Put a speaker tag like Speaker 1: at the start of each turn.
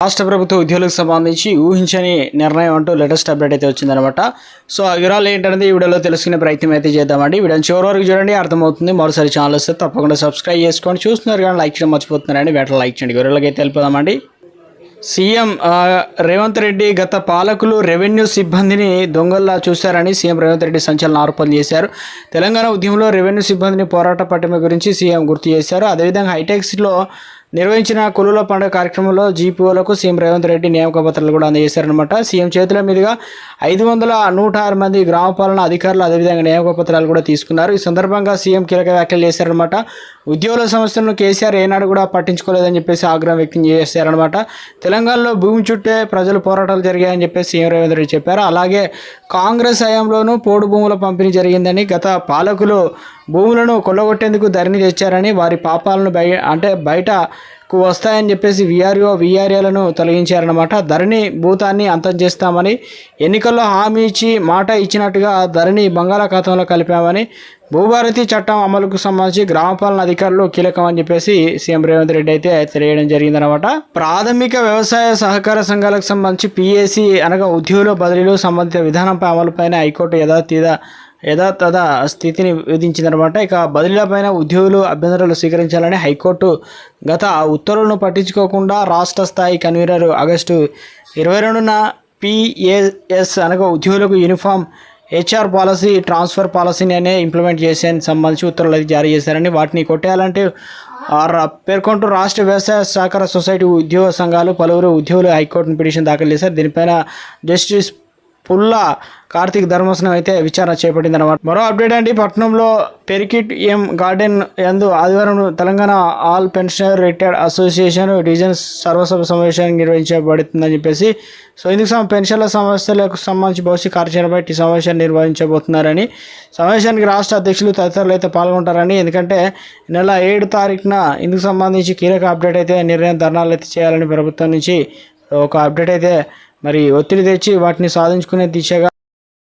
Speaker 1: రాష్ట్ర ప్రభుత్వ ఉద్యోగులకు సంబంధించి ఊహించని నిర్ణయం అంటూ లేటెస్ట్ అప్డేట్ అయితే వచ్చిందనమాట. సో ఆ వివరాలు ఏంటనేది ఈ వీడియోలో తెలుసుకునే ప్రయత్నం అయితే చేద్దామండి. వీడియోని చివరి వరకు చూడండి, అర్థమవుతుంది. మరోసారి ఛానల్ వస్తే తప్పకుండా సబ్స్క్రైబ్ చేసుకోండి. చూస్తున్నారు కానీ లైక్ చేయడం మర్చిపోతున్నారండి, వెంటనే లైక్ చేయండి. వివరాలకి అయితే వెళ్ళిపోదామండి. సీఎం రేవంత్ రెడ్డి గత పాలకులు రెవెన్యూ సిబ్బందిని దొంగల్లా చూశారని సీఎం రేవంత్ రెడ్డి సంచలన ఆరోపణలు చేశారు. తెలంగాణ ఉద్యమంలో రెవెన్యూ సిబ్బందిని పోరాట పటిమ గురించి సీఎం గుర్తు చేశారు. అదేవిధంగా హైటెక్స్లో నిర్వహించిన కొలువుల పండుగ కార్యక్రమంలో జీపీఓలకు సీఎం రేవంత్ రెడ్డి నియామక పత్రాలు కూడా అందజేశారనమాట. సీఎం చేతుల మీదుగా 516 మంది గ్రామ పాలన అధికారులు అదేవిధంగా నియామక పత్రాలు కూడా తీసుకున్నారు. ఈ సందర్భంగా సీఎం కీలక వ్యాఖ్యలు చేశారనమాట. ఉద్యోగుల సమస్యలను కేసీఆర్ ఏనాడు కూడా పట్టించుకోలేదని చెప్పేసి ఆగ్రహం వ్యక్తం చేశారనమాట. తెలంగాణలో భూమి చుట్టే ప్రజలు పోరాటాలు జరిగాయని చెప్పేసి సీఎం రేవంత్ రెడ్డి చెప్పారు. అలాగే కాంగ్రెస్ హయాంలోనూ పోడు భూముల పంపిణీ జరిగిందని, గత పాలకులు భూములను కొల్లగొట్టేందుకు ధరణి తెచ్చారని, వారి పాపాలను బయటకు వస్తాయని చెప్పేసి వీఆర్ఏలను తొలగించారన్నమాట. ధరణి భూతాన్ని అంతం చేస్తామని ఎన్నికల్లో హామీ ఇచ్చి మాట ఇచ్చినట్టుగా ధరణి బంగాళాఖాతంలో కలిపామని, భూభారతి చట్టం అమలుకు సంబంధించి గ్రామపాలన అధికారులు కీలకమని చెప్పేసి సీఎం రేవంత్ రెడ్డి అయితే తెలియడం జరిగిందనమాట. ప్రాథమిక వ్యవసాయ సహకార సంఘాలకు సంబంధించి పిఏసి అనగా ఉద్యోగుల బదిలీలు సంబంధిత విధానంపై అమలుపైన హైకోర్టు యథాతథ స్థితిని విధించిందనమాట. ఇక బదిలీలపైన ఉద్యోగులు అభ్యంతరాలు స్వీకరించాలని హైకోర్టు గత ఉత్తర్వులను పట్టించుకోకుండా రాష్ట్ర స్థాయి కన్వీనర్ ఆగస్టు 22న పిఏఎస్ అనగా ఉద్యోగులకు యూనిఫామ్ హెచ్ఆర్ పాలసీ, ట్రాన్స్ఫర్ పాలసీని అనే ఇంప్లిమెంట్ చేసేందుకు సంబంధించి ఉత్తర్వులు అయితే జారీ చేశారని, వాటిని కొట్టేయాలంటే పేర్కొంటూ రాష్ట్ర వ్యవసాయ సహకార సొసైటీ ఉద్యోగ సంఘాలు పలువురు ఉద్యోగులు హైకోర్టును పిటిషన్ దాఖలు చేశారు. దీనిపైన జస్టిస్ పుల్లా కార్తీక్ ధర్మాసనం అయితే విచారణ చేపట్టింది అనమాట. మరో అప్డేట్ అండి, పట్టణంలో పెరికిట్ ఎం గార్డెన్ యందు ఆదివారం Telangana all pensioner retired association division సర్వసభ సమావేశాన్ని నిర్వహించబడుతుందని చెప్పేసి, సో ఇందుకు పెన్షన్ల సమస్యలకు సంబంధించి భవిష్యత్ కార్యాచరణపై సమావేశాన్ని నిర్వహించబోతున్నారని, సమావేశానికి రాష్ట్ర అధ్యక్షులు తదితరులు అయితే పాల్గొంటారని, ఎందుకంటే నెల 7 తారీఖున ఇందుకు సంబంధించి కీలక అప్డేట్ అయితే నిర్ణయం ధర్నాలు అయితే చేయాలని ప్రభుత్వం నుంచి ఒక అప్డేట్ అయితే మరి ఒత్తిడి తెచ్చి వాటిని సాధించుకునే దిశగా